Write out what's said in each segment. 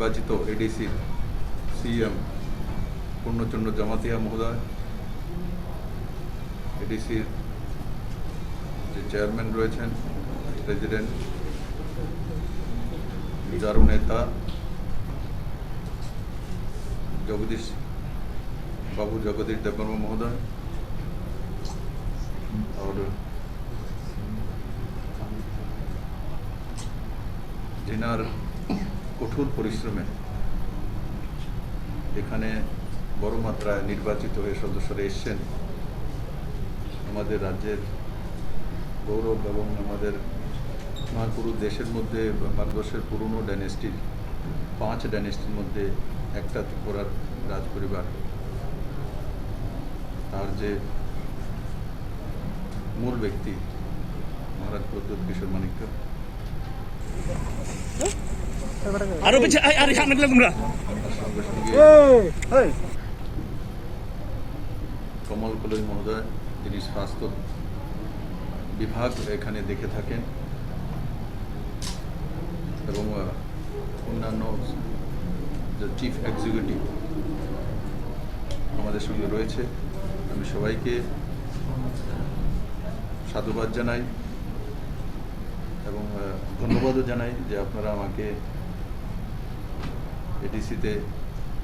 নির্বাচিত ADC CM পূর্ণচন্দ্র জমাতিয়া মহোদয়, এডিসির যে চেয়ারম্যান রয়েছেন, প্রেসিডেন্ট जारू नेता जगदीश बाबू जगदीश देववर्मा महोदय और जिनार कठोर परिश्रमे एखाने बड़ मात्राय निर्वाचित हये सदस्यरा एसेछेन आमादेर राज्येर गौरव एवं आमादेर महापुरु देशेर मध्य भारतवर्षेर पुरानो डायनेस्टिर 5 डायनेस्टिर मध्य एकटा त्रिपुरार राज परिवार तार जे मूल व्यक्ति महाराज प्रद्योत किशोर मानिक्य कमल कलई महोदय जिनि स्वास्थ्य विभाग एखाने देखे थाकेन এবং অন্যান্য যে চিফ এক্সিকিউটিভ আমাদের সঙ্গে রয়েছে, আমি সবাইকে সাধুবাদ জানাই এবং ধন্যবাদও জানাই যে আপনারা আমাকে এডিসিতে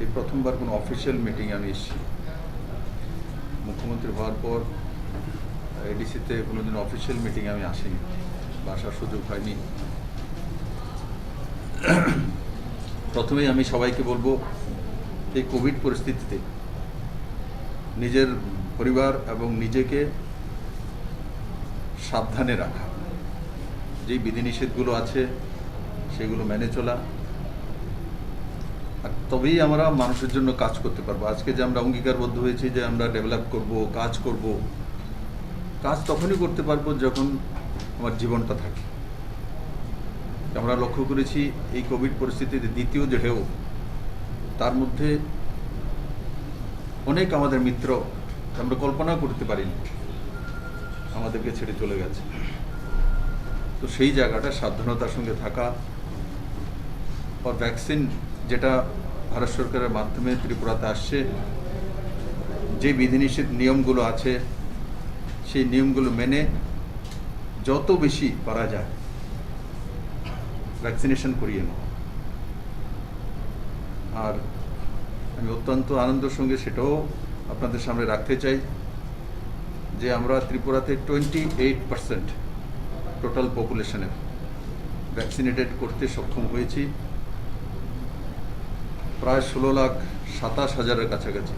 এই প্রথমবার কোনো অফিসিয়াল মিটিংয়ে আমি এসেছি। মুখ্যমন্ত্রী হওয়ার পর এডিসিতে কোনোদিন অফিসিয়াল মিটিংয়ে আমি আসিনি বা আসার সুযোগ হয়নি। প্রথমেই আমি সবাইকে বলবো এই কোভিড পরিস্থিতিতে নিজের পরিবার এবং নিজেকে সাবধানে রাখা, যে বিধিনিষেধগুলো আছে সেগুলো মেনে চলা, আর তবেই আমরা মানুষের জন্য কাজ করতে পারবো। আজকে যে আমরা অঙ্গীকারবদ্ধ হয়েছি যে আমরা ডেভেলপ করব, কাজ করব, কাজ তখনই করতে পারবো যখন আমার জীবনটা থাকে। আমরা লক্ষ্য করেছি এই কোভিড পরিস্থিতিতে দ্বিতীয় যে ঢেউ, তার মধ্যে অনেক আমাদের মিত্র আমরা কল্পনা করতে পারিনি আমাদেরকে ছেড়ে চলে গেছে। তো সেই জায়গাটা সাবধানতার সঙ্গে থাকা, আর ভ্যাকসিন যেটা ভারত সরকারের মাধ্যমে ত্রিপুরাতে আসছে, যে বিধিনিষেধ নিয়মগুলো আছে সেই নিয়মগুলো মেনে যত বেশি পারা যায় ভ্যাকসিনেশন করিয়ে নেওয়া। আর আমি অত্যন্ত আনন্দের সঙ্গে সেটাও আপনাদের সামনে রাখতে চাই যে আমরা ত্রিপুরাতে 28% টোটাল পপুলেশনের ভ্যাকসিনেটেড করতে সক্ষম হয়েছি। প্রায় 16,27,000-এর কাছাকাছি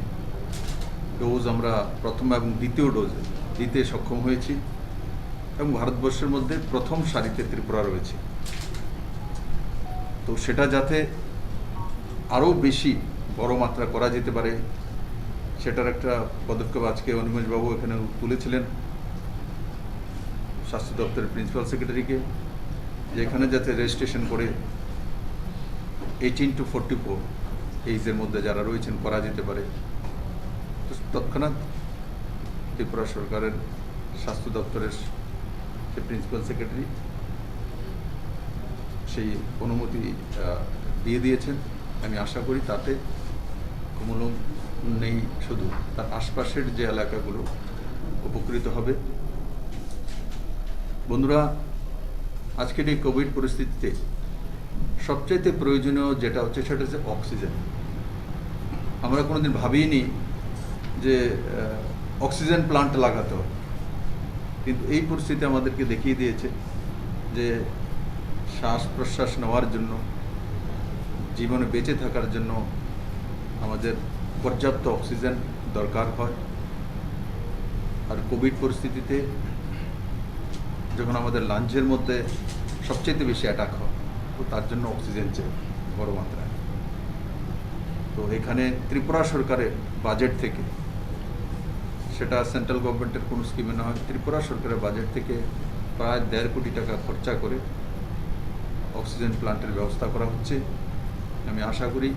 ডোজ আমরা প্রথম এবং দ্বিতীয় ডোজ দিতে সক্ষম হয়েছি এবং ভারতবর্ষের মধ্যে প্রথম সারিতে ত্রিপুরা রয়েছে। তো সেটা যাতে আরও বেশি বড় মাত্রা করা যেতে পারে সেটার একটা পদক্ষেপ আজকে অনিমেষবাবু এখানে তুলেছিলেন স্বাস্থ্য দপ্তরের প্রিন্সিপাল সেক্রেটারিকে, যে এখানে যাতে রেজিস্ট্রেশন করে 18 to 44 এইজের মধ্যে যারা রয়েছেন করা যেতে পারে। তো তৎক্ষণাৎ ত্রিপুরা সরকারের স্বাস্থ্য দপ্তরের যে প্রিন্সিপাল সেক্রেটারি সেই অনুমতি দিয়ে দিয়েছেন। আমি আশা করি তাতে কোনো নেই, শুধু তার আশপাশের যে এলাকাগুলো উপকৃত হবে। বন্ধুরা, আজকের এই কোভিড পরিস্থিতিতে সবচাইতে প্রয়োজনীয় যেটা হচ্ছে সেটা হচ্ছে অক্সিজেন। আমরা কোনোদিন ভাবিনি যে অক্সিজেন প্লান্ট লাগাতে হবে, কিন্তু এই পরিস্থিতি আমাদেরকে দেখিয়ে দিয়েছে যে শ্বাস প্রশ্বাস নেওয়ার জন্য, জীবনে বেঁচে থাকার জন্য আমাদের পর্যাপ্ত অক্সিজেন দরকার হয়। আর কোভিড পরিস্থিতিতে যখন আমাদের লাঞ্চের মধ্যে সবচেয়ে বেশি অ্যাটাক হয়, তো তার জন্য অক্সিজেন চাই বড় মাত্রায়। তো এখানে ত্রিপুরা সরকারের বাজেট থেকে, সেটা সেন্ট্রাল গভর্নমেন্টের কোনো স্কিমে না হয়, ত্রিপুরা সরকারের বাজেট থেকে প্রায় 1.5 কোটি টাকা খরচা করে অক্সিজেন প্লান্টের ব্যবস্থা করা হচ্ছে। আমি আশা করি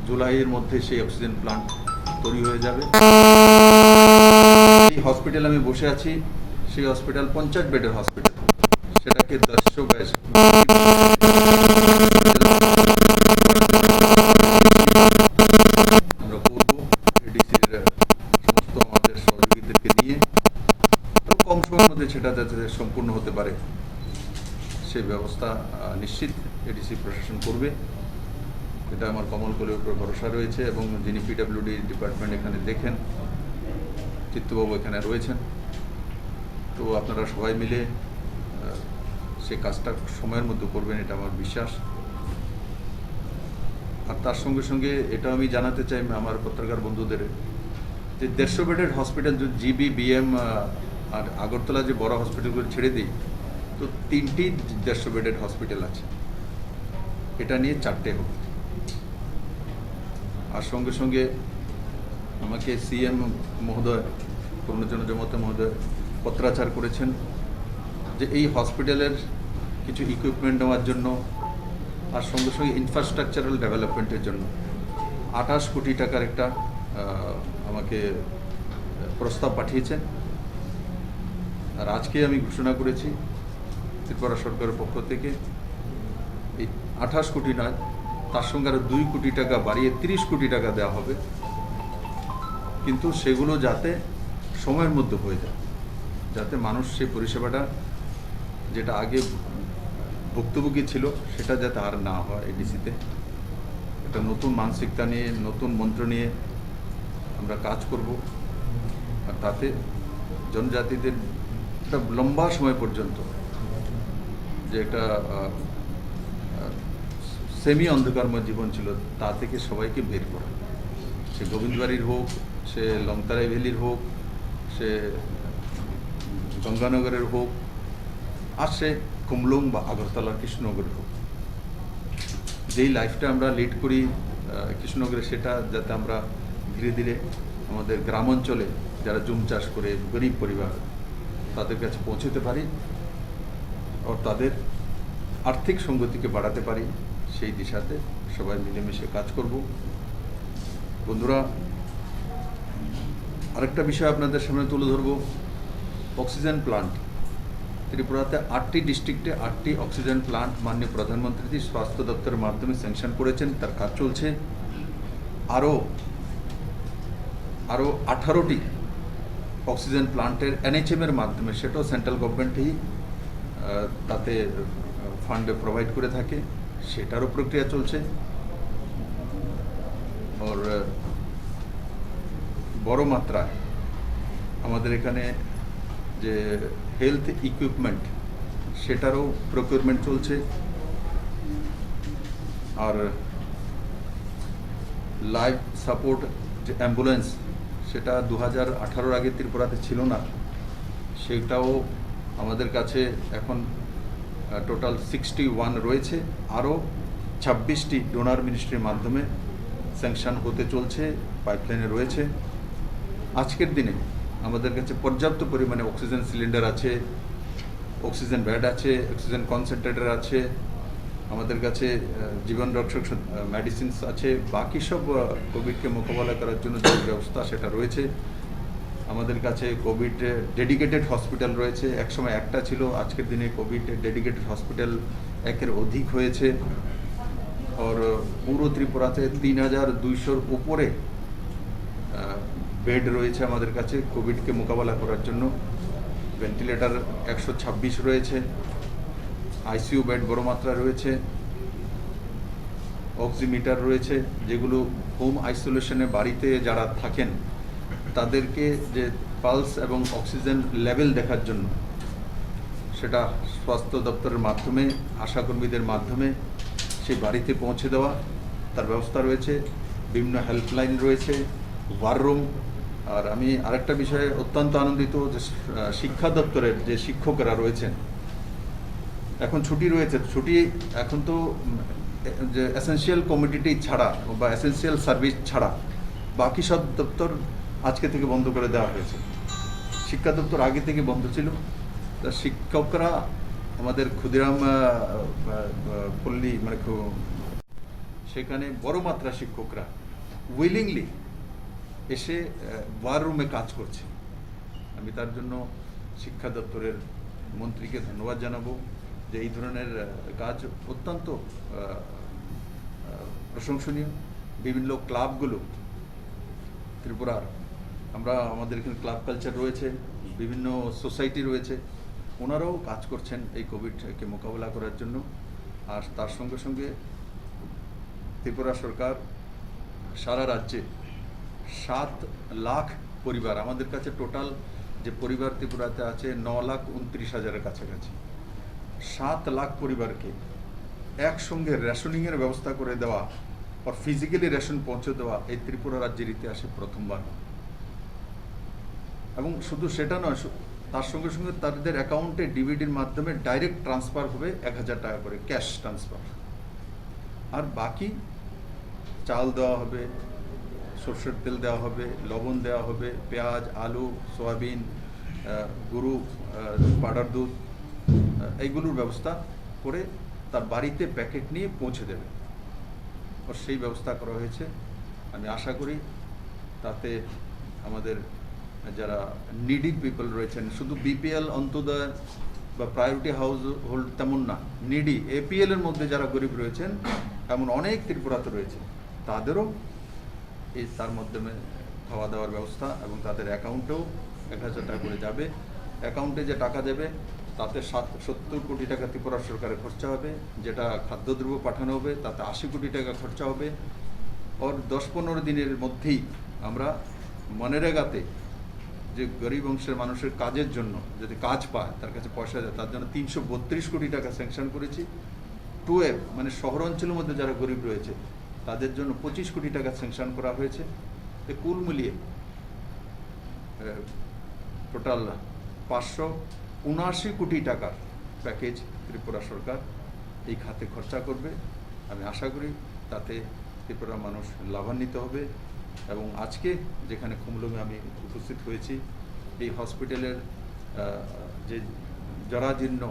জুলাইয়ের মধ্যে সেই অক্সিজেন প্লান্ট তৈরি হয়ে যাবে। এই হসপিটাল আমি বসে আছি, সেই হসপিটাল 50 বেডের হসপিটাল, সেটাকে 10 বেড সম্পূর্ণ হতে পারে সেই ব্যবস্থা নিশ্চিত এডিসি প্রশাসন করবে। এটা আমার কমল কলের উপর ভরসা রয়েছে এবং যিনি পিডব্লিউডি ডিপার্টমেন্ট এখানে দেখেন চিত্তবাবু এখানে রয়েছেন, তো আপনারা সবাই মিলে সে কাজটা সময়ের মধ্যে করবেন, এটা আমার বিশ্বাস। আর তার সঙ্গে সঙ্গে এটা আমি জানাতে চাই আমার পত্রকার বন্ধুদের যে 150 বেডের হসপিটাল জিবি বিএম আর আগরতলা যে বড় হসপিটালগুলো ছেড়ে দিই, তো 3টি 150 বেডের হসপিটাল আছে, এটা নিয়ে 4টে হবে। আর সঙ্গে সঙ্গে আমাকে সিএম মহোদয় পূর্ণচন্দ্র জমাতে মহোদয় পত্রাচার করেছেন যে এই হসপিটালের কিছু ইকুইপমেন্ট নেওয়ার জন্য আর সঙ্গে সঙ্গে ইনফ্রাস্ট্রাকচারাল ডেভেলপমেন্টের জন্য 28 কোটি টাকার একটা আমাকে প্রস্তাব পাঠিয়েছেন। আর আজকে আমি ঘোষণা করেছি ত্রিপুরা সরকারের পক্ষ থেকে এই 28 কোটি নয়, তার সঙ্গে আরও 2 কোটি টাকা বাড়িয়ে 30 কোটি টাকা দেওয়া হবে, কিন্তু সেগুলো যাতে সময়ের মধ্যে হয়ে যায়, যাতে মানুষ সেই পরিষেবাটা যেটা আগে ভুক্তভোগী ছিল সেটা যাতে আর না হয়। এডিসিতে একটা নতুন মানসিকতা নিয়ে নতুন মন্ত্র নিয়ে আমরা কাজ করব, আর তাতে জনজাতিদের একটা লম্বা সময় পর্যন্ত যে একটা সেমি অন্ধকারময় জীবন ছিল তা থেকে সবাইকে বের করা, সে গোবিন্দবাড়ির হোক, সে লংতারাই ভ্যালির হোক, সে গঙ্গানগরের হোক, আর সে কুমলুং বা আগরতলার কৃষ্ণনগরের হোক, যেই লাইফটা আমরা লিড করি কৃষ্ণনগরে, সেটা যাতে আমরা ধীরে ধীরে আমাদের গ্রাম অঞ্চলে যারা জুম চাষ করে গরিব পরিবার তাদের কাছে পৌঁছতে পারি আর তাদের আর্থিক সঙ্গতিকে বাড়াতে পারি, সেই দিশাতে সবাই মিলেমিশে কাজ করব। বন্ধুরা, আরেকটা বিষয় আপনাদের সামনে তুলে ধরব, অক্সিজেন প্লান্ট। ত্রিপুরাতে 8টি ডিস্ট্রিক্টে 8টি অক্সিজেন প্লান্ট মাননীয় প্রধানমন্ত্রী স্বাস্থ্য দপ্তরের মাধ্যমে স্যাংশন করেছেন, তার কাজ চলছে। আরও 18টি অক্সিজেন প্লান্টের এনএচএমের মাধ্যমে, সেটাও সেন্ট্রাল গভর্নমেন্টই তাতে ফান্ড প্রোভাইড করে থাকে, সেটারও প্রক্রিয়া চলছে। আর বড় মাত্রায় আমাদের এখানে যে হেলথ ইকুইপমেন্ট সেটারও প্রকিউরমেন্ট চলছে। আর লাইফ সাপোর্ট যে অ্যাম্বুলেন্স, সেটা 2018 আগে ত্রিপুরাতে ছিল না, সেটাও আমাদের কাছে এখন টোটাল 61 রয়েছে। আরও 26টি ডোনার মিনিস্ট্রির মাধ্যমে স্যাংশন হতে চলছে, পাইপলাইনে রয়েছে। আজকের দিনে আমাদের কাছে পর্যাপ্ত পরিমাণে অক্সিজেন সিলিন্ডার আছে, অক্সিজেন বেড আছে, অক্সিজেন কনসেন্ট্রেটর আছে, আমাদের কাছে জীবন রক্ষক মেডিসিনস আছে, বাকি সব কোভিডকে মোকাবেলা করার জন্য যে ব্যবস্থা সেটা রয়েছে। আমাদের কাছে কোভিড ডেডিকেটেড হসপিটাল রয়েছে, একসময় একটা ছিল, আজকের দিনে কোভিড ডেডিকেটেড হসপিটাল 1-এর অধিক হয়েছে। আর পুরো ত্রিপুরাতে 3200-র উপরে বেড রয়েছে আমাদের কাছে কোভিডকে মোকাবেলা করার জন্য। ভেন্টিলেটর 126 রয়েছে, আইসিইউ বেড বড় মাত্রা রয়েছে, অক্সিমিটার রয়েছে, যেগুলো হোম আইসোলেশনে বাড়িতে যারা থাকেন তাদেরকে যে পালস এবং অক্সিজেন লেভেল দেখার জন্য, সেটা স্বাস্থ্য দপ্তরের মাধ্যমে আশাকর্মীদের মাধ্যমে সেই বাড়িতে পৌঁছে দেওয়া তার ব্যবস্থা রয়েছে। বিভিন্ন হেল্পলাইন রয়েছে, ওয়ার রুম। আর আমি আরেকটা বিষয়ে অত্যন্ত আনন্দিত যে শিক্ষা দপ্তরের যে শিক্ষকরা রয়েছেন, এখন ছুটি রয়েছে, ছুটি এখন তো যে এসেনশিয়াল কমোডিটি ছাড়া বা এসেনশিয়াল সার্ভিস ছাড়া বাকি সব দপ্তর আজকে থেকে বন্ধ করে দেওয়া হয়েছে। শিক্ষা দপ্তর আগে থেকে বন্ধ ছিল, তা শিক্ষকরা আমাদের ক্ষুদিরাম পল্লী মানে সেখানে বড় মাত্রা শিক্ষকরা উইলিংলি এসে ওয়ার রুমে কাজ করছে। আমি তার জন্য শিক্ষা দপ্তরের মন্ত্রীকে ধন্যবাদ জানাবো যে এই ধরনের কাজ অত্যন্ত প্রশংসনীয়। বিভিন্ন ক্লাবগুলো ত্রিপুরার, আমাদের এখানে ক্লাব কালচার রয়েছে, বিভিন্ন সোসাইটি রয়েছে, ওনারাও কাজ করছেন এই কোভিডকে মোকাবেলা করার জন্য। আর তার সঙ্গে সঙ্গে ত্রিপুরা সরকার সারা রাজ্যে 7 লাখ পরিবার, আমাদের কাছে টোটাল যে পরিবার ত্রিপুরাতে আছে 9,29,000-এর কাছাকাছি, 7 লাখ পরিবারকে একসঙ্গে রেশনিংয়ের ব্যবস্থা করে দেওয়া আর ফিজিক্যালি রেশন পৌঁছে দেওয়া এই ত্রিপুরা রাজ্যের ইতিহাসে প্রথমবার। এবং শুধু সেটা নয়, তার সঙ্গে সঙ্গে তাদের অ্যাকাউন্টে ডিবিডির মাধ্যমে ডাইরেক্ট ট্রান্সফার হবে 1,000 টাকা করে, ক্যাশ ট্রান্সফার। আর বাকি চাল দেওয়া হবে, সরষের তেল দেওয়া হবে, লবণ দেওয়া হবে, পেঁয়াজ, আলু, সয়াবিন, গরু পাউডার দুধ, এইগুলোর ব্যবস্থা করে তার বাড়িতে প্যাকেট নিয়ে পৌঁছে দেবে। আর সেই ব্যবস্থা করা হয়েছে। আমি আশা করি তাতে আমাদের যারা নিডি পিপল রয়েছেন, শুধু বিপিএল, অন্তোদয় বা প্রায়োরিটি হাউস হোল্ড তেমন না, নিডি এপিএল এর মধ্যে যারা গরিব রয়েছেন এমন অনেক ত্রিপুরাতে রয়েছে, তাদেরও এই তার মাধ্যমে খাওয়া দাওয়ার ব্যবস্থা এবং তাদের অ্যাকাউন্টেও 1,000 টাকা করে যাবে। অ্যাকাউন্টে যে টাকা দেবে তাতে 70 কোটি টাকা ত্রিপুরা সরকারের খরচা হবে, যেটা খাদ্যদ্রব্য পাঠানো হবে তাতে 80 কোটি টাকা খরচা হবে। ওর 10-15 দিনের মধ্যেই আমরা মনরেগাতে যে গরিব অংশের মানুষের কাজের জন্য যদি কাজ পায়, তার কাছে পয়সা যায়, তার জন্য 332 কোটি টাকা স্যাংশন করেছি। 2F মানে শহর অঞ্চলের মধ্যে যারা গরিব রয়েছে তাদের জন্য 25 কোটি টাকা স্যাংশন করা হয়েছে। কুল মিলিয়ে টোটাল 579 কোটি টাকার প্যাকেজ ত্রিপুরা সরকার এই খাতে খরচা করবে। আমি আশা করি তাতে ত্রিপুরার মানুষ লাভান্বিত হবে। এবং আজকে যেখানে খুমলুঙে আমি উপস্থিত হয়েছি, এই হসপিটালের যে জরাজীর্ণ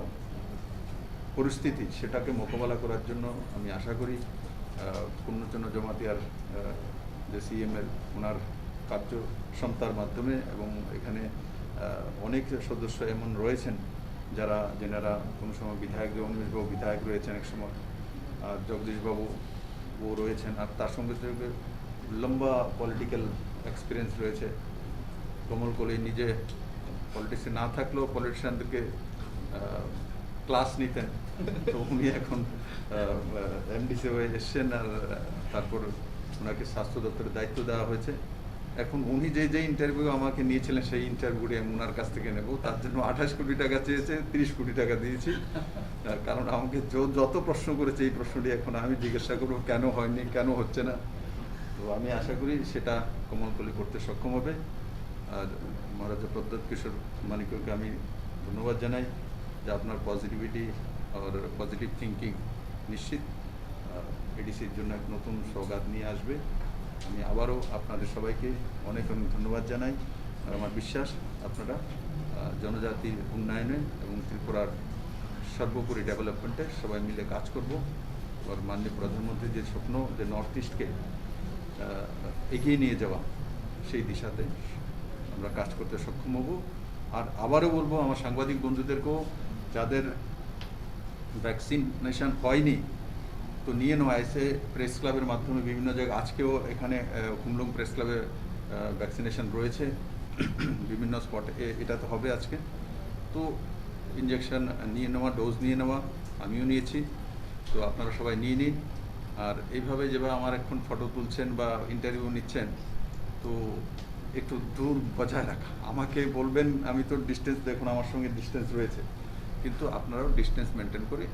পরিস্থিতি সেটাকে মোকাবেলা করার জন্য আমি আশা করি পূর্ণচন্দ্র জমাতিয়ার যে সিএমএল ওনার কার্যক্ষমতার মাধ্যমে, এবং এখানে অনেক সদস্য এমন রয়েছেন যেনারা কোনো সময় বিধায়ক, অনিমেষবাবু বিধায়ক রয়েছেন এক সময়, আর জগদীশবাবু ও রয়েছেন, আর তার সঙ্গে সঙ্গে লম্বা পলিটিক্যাল এক্সপিরিয়েন্স রয়েছে। কমল কলি নিজে পলিটিক্সে না থাকলেও পলিটিশিয়ানদেরকে ক্লাস নিতেন, তো উনি এখন এমডিসি হয়ে এসছেন। আর তারপর ওনাকে স্বাস্থ্য দপ্তরের দায়িত্ব দেওয়া হয়েছে। এখন উনি যে ইন্টারভিউ আমাকে নিয়েছিলেন সেই ইন্টারভিউটি আমি ওনার কাছ থেকে নেব, তার জন্য 28 কোটি টাকা চেয়েছে, 30 কোটি টাকা দিয়েছি। কারণ আমাকে যত প্রশ্ন করেছে এই প্রশ্নটি এখন আমি জিজ্ঞাসা করবো কেন হয়নি, কেন হচ্ছে না। তো আমি আশা করি সেটা কমলকলি করতে সক্ষম হবে। আর মহারাজা প্রদ্যোৎ কিশোর মানিককে আমি ধন্যবাদ জানাই যে আপনার পজিটিভিটি আর পজিটিভ থিঙ্কিং নিশ্চিত এডিসির জন্য এক নতুন সৌগাত নিয়ে আসবে। আমি আবারও আপনাদের সবাইকে অনেক অনেক ধন্যবাদ জানাই। আর আমার বিশ্বাস আপনারা জনজাতির উন্নয়নে এবং ত্রিপুরার সর্বোপরি ডেভেলপমেন্টে সবাই মিলে কাজ করব। আর মাননীয় প্রধানমন্ত্রীর যে স্বপ্ন যে নর্থ ইস্টকে এগিয়ে নিয়ে যাওয়া, সেই দিশাতে আমরা কাজ করতে সক্ষম হব। আর আবারও বলবো আমার সাংবাদিক বন্ধুদেরকেও, যাদের ভ্যাকসিনেশন হয়নি তো নিয়ে নেওয়া, এসে প্রেস ক্লাবের মাধ্যমে বিভিন্ন জায়গায়, আজকেও এখানে খুমলুং প্রেস ক্লাবে ভ্যাকসিনেশন রয়েছে বিভিন্ন স্পটে, এটা তো হবে আজকে। তো ইঞ্জেকশন নিয়ে নেওয়া, ডোজ নিয়ে নেওয়া, আমিও নিয়েছি, তো আপনারা সবাই নিয়ে নিন। আর এইভাবে যেভাবে আমার এখন ফটো তুলছেন বা ইন্টারভিউ নিচ্ছেন, তো একটু দূর বজায় রাখা, আমাকে বলবেন, আমি তো ডিস্টেন্স, দেখুন আমার সঙ্গে ডিস্টেন্স রয়েছে, কিন্তু আপনারাও ডিস্টেন্স মেনটেন করে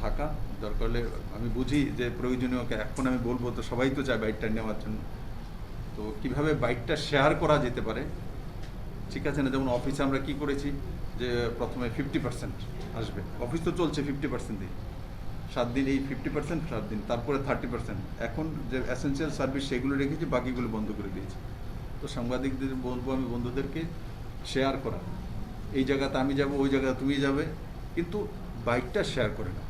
থাকা দরকার হলে, আমি বুঝি যে প্রয়োজনীয়, এখন আমি বলবো তো সবাই তো চায় বাইকটা নেওয়ার জন্য, তো কিভাবে বাইকটা শেয়ার করা যেতে পারে, ঠিক আছে না? যেমন অফিসে আমরা কি করেছি যে প্রথমে 50% আসবে, অফিস তো চলছে 50% দিয়ে, 7 দিন এই 50%, 7 দিন, তারপরে 30%। এখন যে এসেন্সিয়াল সার্ভিস সেগুলো রেখেছি, বাকিগুলো বন্ধ করে দিয়েছি। তো সাংবাদিকদের বলবো আমি বন্ধুদেরকে শেয়ার করা, এই জায়গাতে আমি যাব, ওই জায়গায় তুমি যাবে, কিন্তু বাইকটা শেয়ার করে না,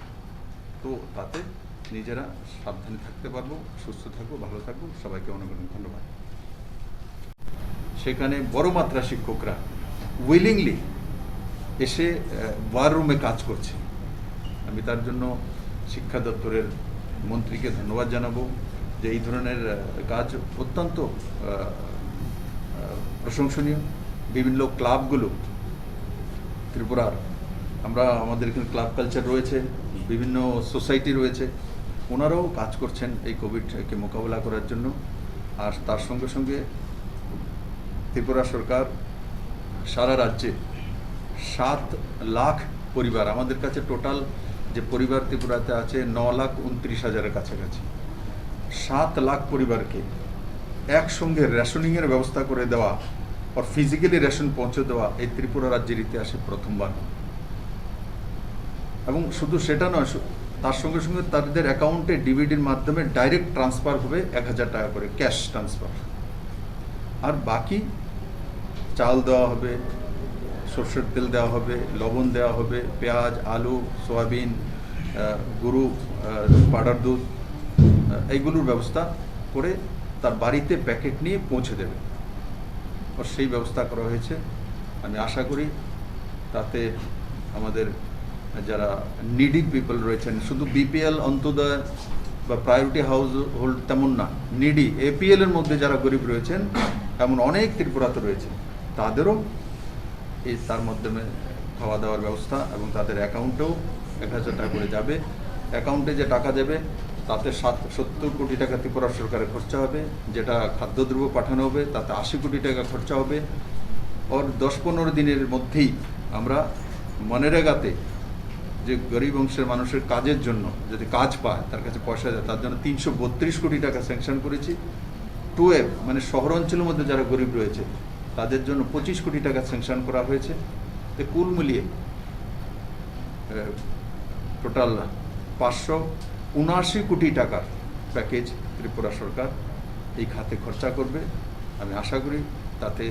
তো তাতে নিজেরা সাবধানে থাকতে পারবো, সুস্থ থাকবো, ভালো থাকবো। সবাইকে অনেক অনেক ধন্যবাদ। সেখানে বড় মাত্রা শিক্ষকরা উইলিংলি এসে ওয়ার রুমে কাজ করছে, আমি তার জন্য শিক্ষা দপ্তরের মন্ত্রীকে ধন্যবাদ জানাবো যে এই ধরনের কাজ অত্যন্ত প্রশংসনীয়। বিভিন্ন ক্লাবগুলো ত্রিপুরার আমরা আমাদের এখানে ক্লাব কালচার রয়েছে, বিভিন্ন সোসাইটি রয়েছে, ওনারাও কাজ করছেন এই কোভিডকে মোকাবেলা করার জন্য। আর তার সঙ্গে সঙ্গে ত্রিপুরা সরকার সারা রাজ্যে 7 লাখ পরিবার, আমাদের কাছে টোটাল যে পরিবার ত্রিপুরাতে আছে 9,29,000-এর কাছাকাছি, 7 লাখ পরিবারকে একসঙ্গে রেশনিংয়ের ব্যবস্থা করে দেওয়া আর ফিজিক্যালি রেশন পৌঁছে দেওয়া এই ত্রিপুরা রাজ্যের ইতিহাসে প্রথমবার। এবং শুধু সেটা নয়, তার সঙ্গে সঙ্গে তাদের অ্যাকাউন্টে ডিবিডির মাধ্যমে ডাইরেক্ট ট্রান্সফার হবে 1,000 টাকা করে, ক্যাশ ট্রান্সফার। আর বাকি চাল দেওয়া হবে, সরষের তেল দেওয়া হবে, লবণ দেওয়া হবে, পেঁয়াজ, আলু, সয়াবিন, গরু পাউডার দুধ, এইগুলোর ব্যবস্থা করে তার বাড়িতে প্যাকেট নিয়ে পৌঁছে দেবে, আর সেই ব্যবস্থা করা হয়েছে। আমি আশা করি তাতে আমাদের যারা নিডি পিপল রয়েছেন, শুধু বিপিএল, অন্তোদয় বা প্রায়োরিটি হাউস হোল্ড তেমন না, নিডি এপিএলের মধ্যে যারা গরিব রয়েছেন এমন অনেক ত্রিপুরাতে রয়েছে, তাদেরও এই তার মাধ্যমে খাওয়া দাওয়ার ব্যবস্থা এবং তাদের অ্যাকাউন্টেও 1,000 টাকা করে যাবে। অ্যাকাউন্টে যে টাকা দেবে তাতে 70 কোটি টাকা ত্রিপুরা সরকারের খরচা হবে, যেটা খাদ্যদ্রব্য পাঠানো হবে তাতে 80 কোটি টাকা খরচা হবে। ওর 10-15 দিনের মধ্যেই আমরা মনরেগাতে যে গরিব অংশের মানুষের কাজের জন্য, যদি কাজ পায় তার কাছে পয়সা যায়, তার জন্য 332 কোটি টাকা স্যাংশন করেছি। 2F মানে শহর অঞ্চলের মধ্যে যারা গরিব রয়েছে তাদের জন্য 25 কোটি টাকা স্যাংশন করা হয়েছে। কুল মিলিয়ে টোটাল 579 কোটি টাকার প্যাকেজ ত্রিপুরা সরকার এই খাতে খরচা করবে। আমি আশা করি তাতে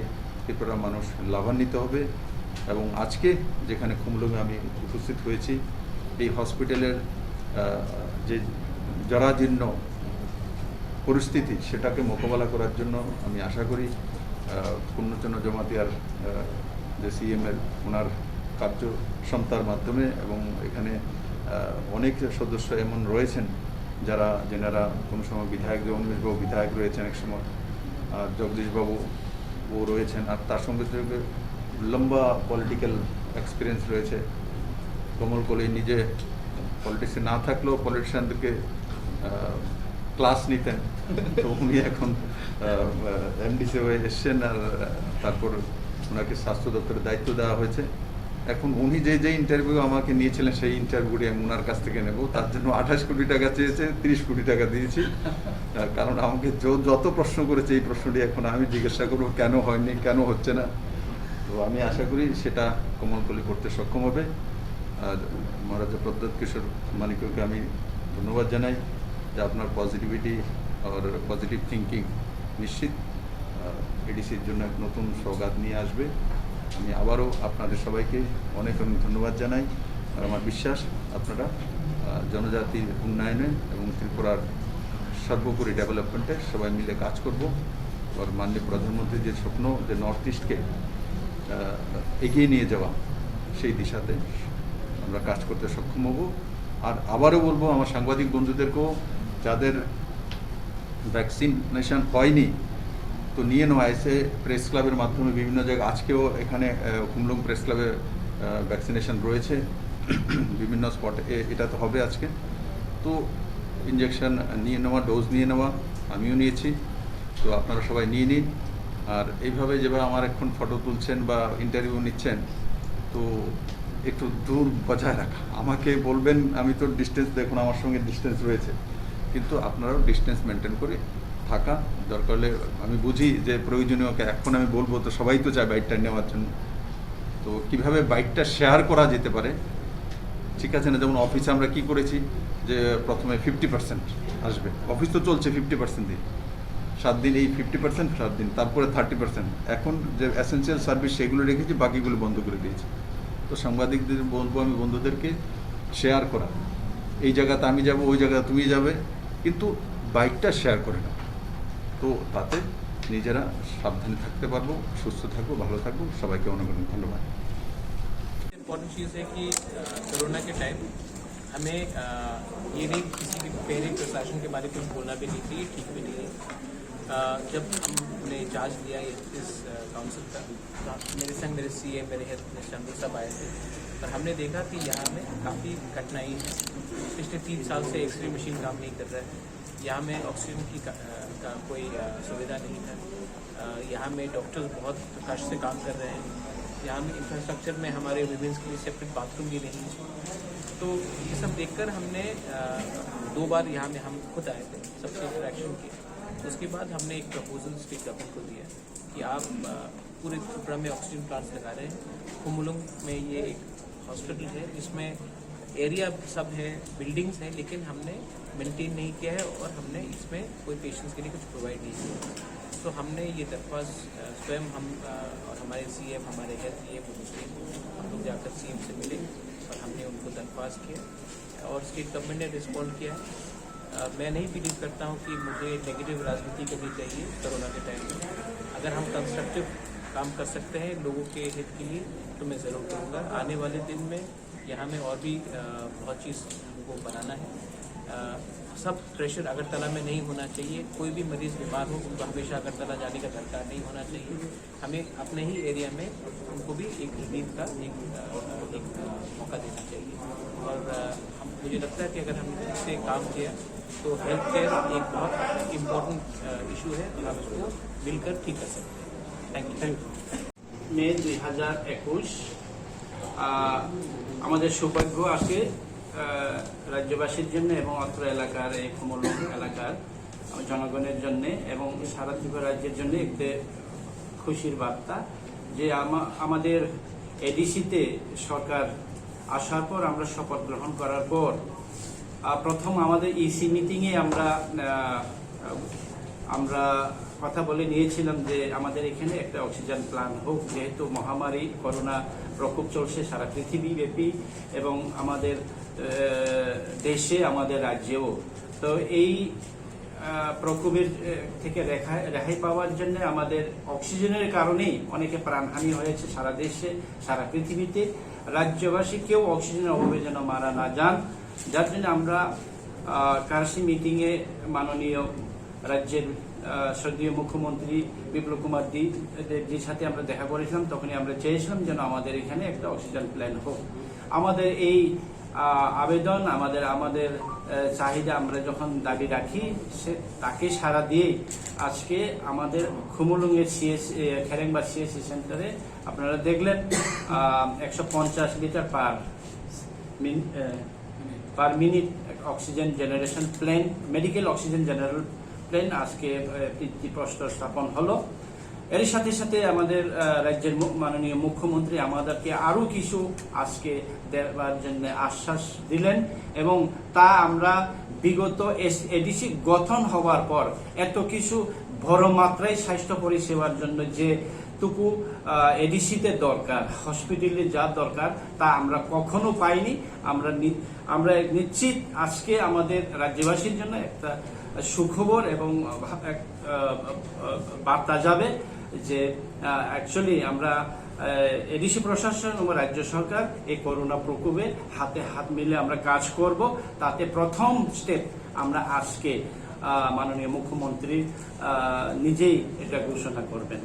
ত্রিপুরার মানুষ লাভান্বিত হবে। এবং আজকে যেখানে খুমলুঙে আমি উপস্থিত হয়েছি, এই হসপিটালের যে জরাজীর্ণ পরিস্থিতি সেটাকে মোকাবেলা করার জন্য আমি আশা করি পূর্ণচন্দ্র জমাতিয়ার যে সিএমের ওনার কার্যক্ষমতার মাধ্যমে, এবং এখানে অনেক সদস্য এমন রয়েছেন যেনারা কোনো সময় বিধায়ক, উন্মেশবাবু বিধায়ক রয়েছেন এক সময়, আর জগদীশবাবু ও রয়েছেন, আর তার সঙ্গে সঙ্গে লম্বা পলিটিক্যাল এক্সপিরিয়েন্স রয়েছে। কমল কলি নিজে পলিটিক্সে না থাকলেও পলিটিশিয়ানদেরকে ক্লাস নিতেন, তো উনি এখন এমডিসি হয়ে এসছেন, আর তারপর ওনাকে স্বাস্থ্য দপ্তরের দায়িত্ব দেওয়া হয়েছে। এখন উনি যে ইন্টারভিউ আমাকে নিয়েছিলেন সেই ইন্টারভিউটি আমি ওনার কাছ থেকে নেব, তার জন্য 28 কোটি টাকা চেয়েছে, 30 কোটি টাকা দিয়েছি। কারণ আমাকে যত প্রশ্ন করেছে এই প্রশ্নটি এখন আমি জিজ্ঞাসা করবো কেন হয়নি, কেন হচ্ছে না। তো আমি আশা করি সেটা কমলকলি করতে সক্ষম হবে। আর মহারাজা প্রদ্যোৎ কিশোর মানিককে আমি ধন্যবাদ জানাই যে আপনার পজিটিভিটি আর পজিটিভ থিঙ্কিং নিশ্চিত এডিসির জন্য এক নতুন সওগাত নিয়ে আসবে। আমি আবারও আপনাদের সবাইকে অনেক অনেক ধন্যবাদ জানাই। আর আমার বিশ্বাস আপনারা জনজাতির উন্নয়নে এবং ত্রিপুরার সর্বোপরি ডেভেলপমেন্টে সবাই মিলে কাজ করব। আর মাননীয় প্রধানমন্ত্রীর যে স্বপ্ন যে নর্থ ইস্টকে এগিয়ে নিয়ে যাওয়া, সেই দিশাতে আমরা কাজ করতে সক্ষম হব। আর আবারও বলবো আমার সাংবাদিক বন্ধুদেরকেও, যাদের ভ্যাকসিনেশন হয়নি তো নিয়ে নেওয়া, এসে প্রেস ক্লাবের মাধ্যমে বিভিন্ন জায়গায়, আজকেও এখানে খুমলুং প্রেস ক্লাবে ভ্যাকসিনেশন রয়েছে বিভিন্ন স্পটে, এটা তো হবে আজকে। তো ইঞ্জেকশন নিয়ে নেওয়া, ডোজ নিয়ে নেওয়া, আমিও নিয়েছি, তো আপনারা সবাই নিয়ে নিন। আর এইভাবে যেভাবে আমার এখন ফটো তুলছেন বা ইন্টারভিউ নিচ্ছেন, তো একটু দূর বজায় রাখা, আমাকে বলবেন, আমি তো ডিস্টেন্স, দেখুন আমার সঙ্গে ডিস্টেন্স রয়েছে, কিন্তু আপনারাও ডিস্টেন্স মেনটেন করে থাকা দরকার হলে, আমি বুঝি যে প্রয়োজনীয়, এখন আমি বলবো তো সবাই তো চায় বাইকটা নেওয়ার জন্য, তো কিভাবে বাইকটা শেয়ার করা যেতে পারে, ঠিক আছে না? যেমন অফিসে আমরা কি করেছি যে প্রথমে 50% আসবে, অফিস তো চলছে 50% দিয়ে, 7 দিন এই 50%, 7 দিন, তারপরে 30%। এখন যে এসেন্সিয়াল সার্ভিস সেগুলো রেখেছি, বাকিগুলো বন্ধ করে দিয়েছি। তো সাংবাদিকদের বলবো আমি, বন্ধুদেরকে শেয়ার করা, এই জায়গাতে আমি যাব, ওই জায়গায় তুমি যাবে, কিন্তু বাইকটা শেয়ার করে নাও, তো তাতে নিজেরা সাবধানে থাকতে পারবো, সুস্থ থাকবো, ভালো থাকবো। সবাইকে অনেক অনেক ধন্যবাদ। इम्पोर्टेंट चीज़ है कि कोरोना के टाइम हमें ये नहीं किसी भी पहले प्रशासन के बारे में कुछ बोलना भी नहीं चाहिए, ठीक भी नहीं है। जब हमने चार्ज लिया इस काउंसिल का, तो मेरे संग मेरे सीए, मेरे हेल्थ मिनिस्टर, हम लोग सब आए थे और हमने देखा कि यहाँ में काफ़ी कठिनाई है। पिछले 3 साल से एक्सरे मशीन काम नहीं कर रहा है, यहाँ में ऑक्सीजन की का कोई सुविधा नहीं है, यहाँ में डॉक्टर्स बहुत कष्ट से काम कर रहे हैं, यहाँ में इंफ्रास्ट्रक्चर में हमारे विमेंस के लिए सेपरेट बाथरूम भी नहीं है। तो ये सब देखकर हमने 2 बार यहाँ में हम खुद आए थे, सबसे इंटरेक्शन किया। उसके बाद हमने एक प्रपोजल स्टेट गवर्नमेंट को दिया कि आप पूरे त्रिपुरा में ऑक्सीजन प्लांट्स लगा रहे हैं। खुमुलुंग में ये एक हॉस्पिटल है जिसमें एरिया सब है, बिल्डिंग्स हैं, लेकिन हमने मेंटेन नहीं किया है और हमने इसमें कोई पेशेंट्स के लिए कुछ प्रोवाइड नहीं किया। तो हमने ये दरख्वास्त स्वयं हम और हमारे सीएम, हमारे हेल्थ मिनिस्ट्री, हम लोग जाकर सीएम से मिले और हमने उनको दरख्वास्त किया और स्टेट गवर्नमेंट ने रिस्पॉन्ड किया। मैं नहीं बिलीव करता हूँ कि मुझे नेगेटिव राजनीति करनी चाहिए कोरोना के टाइम में। अगर हम कंस्ट्रक्टिव काम कर सकते हैं लोगों के हित के लिए तो मैं ज़रूर करूँगा। आने वाले दिन में यहाँ में और भी बहुत चीज़ हमको बनाना है। सब प्रेशर अगरतला में नहीं होना चाहिए। कोई भी मरीज़ बीमार हो उनको हमेशा अगरतला जाने का दरकार नहीं होना चाहिए। हमें अपने ही एरिया में उनको भी एक रिलीफ का एक मौका देना चाहिए। और मुझे लगता है कि अगर हमने इससे काम किया तो हेल्थ केयर एक बहुत इम्पोर्टेंट इशू है और हम उसको मिलकर ठीक कर सकते हैं। Thank you. মে 2021 আমাদের সৌভাগ্য আজকে রাজ্যবাসীর জন্য এবং অত্র এলাকার এই খুমুলুং এলাকার জনগণের জন্য এবং সারা ত্রিপুরা রাজ্যের জন্য একটি খুশির বার্তা যে আমাদের এডিসিতে সরকার আসার পর আমরা শপথ গ্রহণ করার পর প্রথম আমাদের ইসি মিটিংয়ে আমরা কথা বলে নিয়েছিলাম যে আমাদের এখানে একটা অক্সিজেন প্ল্যান্ট হোক, যেহেতু মহামারী করোনা প্রকোপ চলছে সারা পৃথিবীব্যাপী এবং আমাদের দেশে, আমাদের রাজ্যেও। তো এই প্রকোপের থেকে রেহাই পাওয়ার জন্য আমাদের অক্সিজেনের কারণেই অনেকে প্রাণহানি হয়েছে সারা দেশে, সারা পৃথিবীতে। রাজ্যবাসী কেউ অক্সিজেনের অভাবে যেন মারা না যান, যার জন্য আমরা কারসি মিটিংয়ে মাননীয় রাজ্যের শ্রদ্ধেয় মুখ্যমন্ত্রী বিপ্লব কুমার দেবজির সাথে আমরা দেখা করেছিলাম। তখনই আমরা চেয়েছিলাম যেন আমাদের এখানে একটা অক্সিজেন প্ল্যান্ট হোক। আমাদের এই আবেদন, আমাদের চাহিদা আমরা যখন দাবি রাখি, তাকে সাড়া দিয়ে আজকে আমাদের খুমুলুংয়ের খেরেংবা সিএসসি সেন্টারে আপনারা দেখলেন 150 litre per minute oxygen generation plant, medical oxygen general plan আজকে ভিত্তিপ্রস্তর স্থাপন হলো। এর সাথে সাথে আমাদের রাজ্যের মাননীয় মুখ্যমন্ত্রী আমাদেরকে আরো কিছু আজকে দেওয়ার জন্য আশ্বাস দিলেন এবং তা আমরা বিগত এডিসি গঠন হওয়ার পর এত কিছু বড় মাত্রায় স্বাস্থ্য পরিষেবার জন্য যেটুকু এডিসিতে দরকার, হসপিটালে যা দরকার তা আমরা কখনো পাইনি। আমরা নিশ্চিত আজকে আমাদের রাজ্যবাসীর জন্য একটা সুখবর এবং বার্তা যাবে যে অ্যাকচুয়ালি আমরা এডিসি প্রশাসন এবং রাজ্য সরকার এই করোনা প্রকোপে হাতে হাত মিলে আমরা কাজ করব। তাতে প্রথম স্টেপ আমরা আজকে মাননীয় মুখ্যমন্ত্রী নিজেই এটা ঘোষণা করবেন।